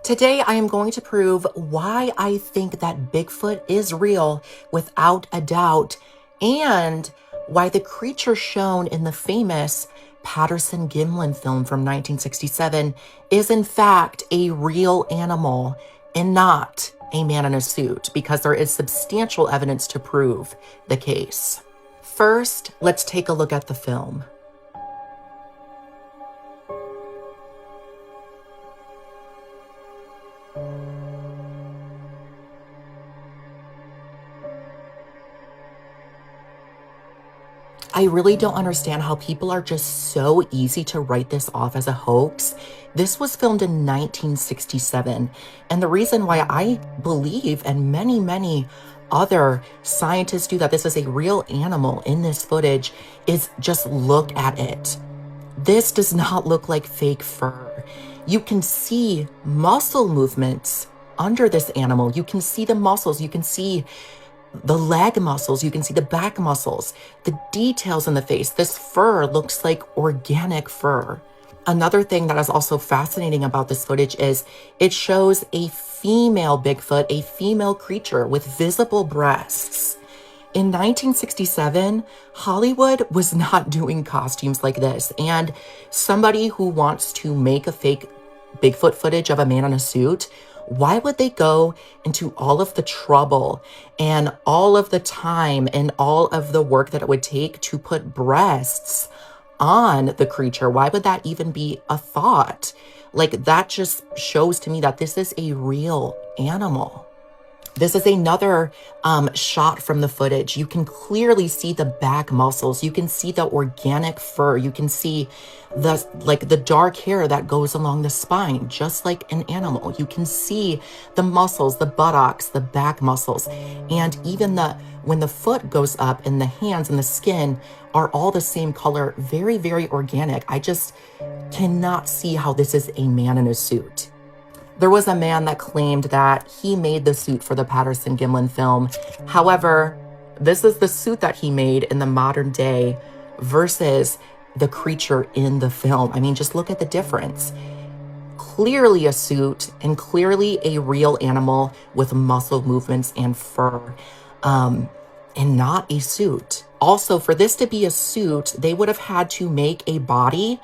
Today, I am going to prove why I think that Bigfoot is real without a doubt, and why the creature shown in the famous Patterson-Gimlin film from 1967 is in fact a real animal and not a man in a suit, because there is substantial evidence to prove the case. First, let's take a look at the film. I really don't understand how people are just so easy to write this off as a hoax. This was filmed in 1967, and the reason why I believe, and many other scientists do, that this is a real animal in this footage is just look at it. This does not look like fake fur. You can see muscle movements under this animal. You can see the muscles. You can see the leg muscles, you can see the back muscles, the details in the face. This fur looks like organic fur. Another thing that is also fascinating about this footage is it shows a female Bigfoot, a female creature with visible breasts. In 1967, Hollywood was not doing costumes like this, and somebody who wants to make a fake Bigfoot footage of a man in a suit, why would they go into all of the trouble and all of the time and all of the work that it would take to put breasts on the creature? Why would that even be a thought? Like, that just shows to me that this is a real animal. This is another shot from the footage. You can clearly see the back muscles. You can see the organic fur. You can see the dark hair that goes along the spine, just like an animal. You can see the muscles, the buttocks, the back muscles, and even when the foot goes up and the hands and the skin are all the same color, very organic. I just cannot see how this is a man in a suit. There was a man that claimed that he made the suit for the Patterson-Gimlin film. However, this is the suit that he made in the modern day versus the creature in the film. I mean, just look at the difference. Clearly a suit and clearly a real animal with muscle movements and fur, and not a suit. Also, for this to be a suit, they would have had to make a body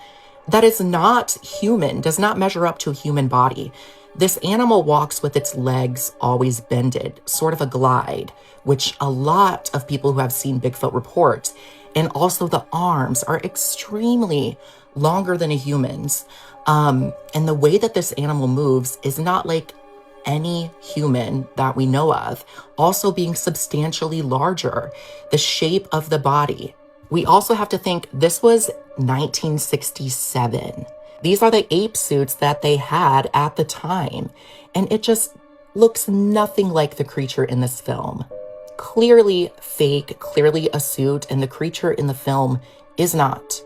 that is not human, does not measure up to a human body. This animal walks with its legs always bended, sort of a glide, which a lot of people who have seen Bigfoot report. And also the arms are extremely longer than a human's. And the way that this animal moves is not like any human that we know of. Also being substantially larger, the shape of the body. We also have to think this was 1967. These are the ape suits that they had at the time, and it just looks nothing like the creature in this film. Clearly fake, clearly a suit, and the creature in the film is not.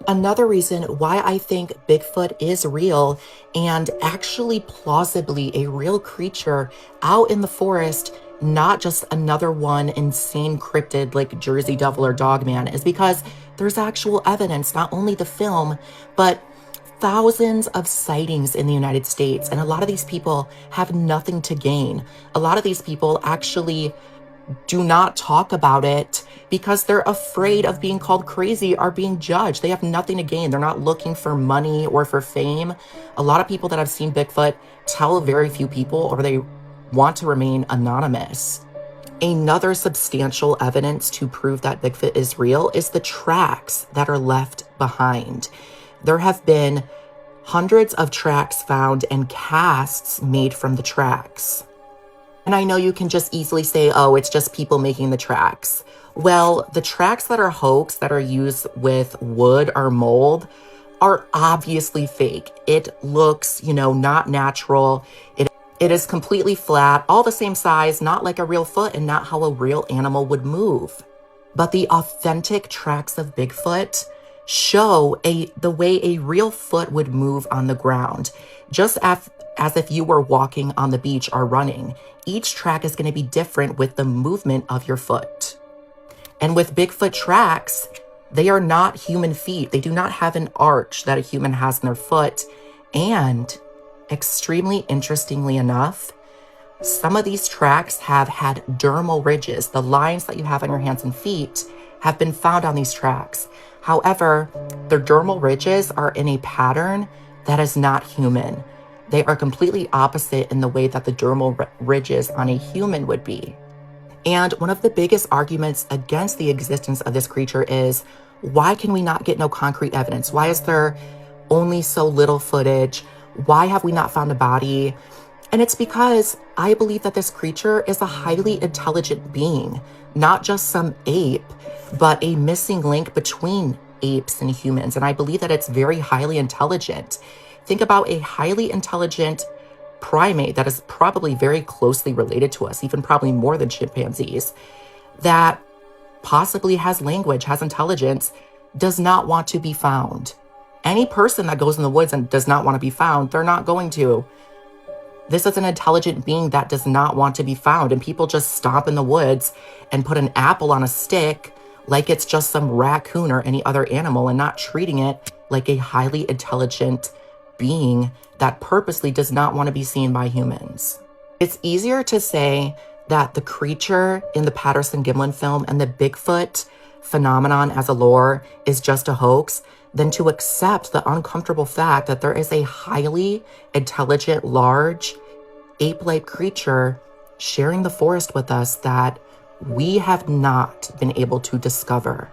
Another reason why I think Bigfoot is real and actually plausibly a real creature out in the forest, not just another one insane cryptid like Jersey Devil or Dogman, is because there's actual evidence, not only the film, but thousands of sightings in the United States. And a lot of these people have nothing to gain. A lot of these people actually do not talk about it because they're afraid of being called crazy or being judged. They have nothing to gain. They're not looking for money or for fame. A lot of people that have seen Bigfoot tell very few people, or they want to remain anonymous. Another substantial evidence to prove that Bigfoot is real is the tracks that are left behind. There have been hundreds of tracks found and casts made from the tracks. And I know you can just easily say, oh, it's just people making the tracks. Well, the tracks that are hoax, that are used with wood or mold, are obviously fake. It looks, not natural. It is completely flat, all the same size, not like a real foot and not how a real animal would move. But the authentic tracks of Bigfoot show the way a real foot would move on the ground, just as if you were walking on the beach or running. Each track is going to be different with the movement of your foot. And with Bigfoot tracks, they are not human feet. They do not have an arch that a human has in their foot. And Extremely interestingly enough, some of these tracks have had dermal ridges. The lines that you have on your hands and feet have been found on these tracks. However, the dermal ridges are in a pattern that is not human. They are completely opposite in the way that the dermal ridges on a human would be. And one of the biggest arguments against the existence of this creature is, why can we not get no concrete evidence? Why is there only so little footage? Why have we not found a body? And it's because I believe that this creature is a highly intelligent being, not just some ape, but a missing link between apes and humans. And I believe that it's very highly intelligent. Think about a highly intelligent primate that is probably very closely related to us, even probably more than chimpanzees, that possibly has language, has intelligence, does not want to be found. Any person that goes in the woods and does not want to be found, they're not going to. This is an intelligent being that does not want to be found, and people just stop in the woods and put an apple on a stick like it's just some raccoon or any other animal, and not treating it like a highly intelligent being that purposely does not want to be seen by humans. It's easier to say that the creature in the Patterson-Gimlin film and the Bigfoot phenomenon as a lore is just a hoax than to accept the uncomfortable fact that there is a highly intelligent, large, ape-like creature sharing the forest with us that we have not been able to discover.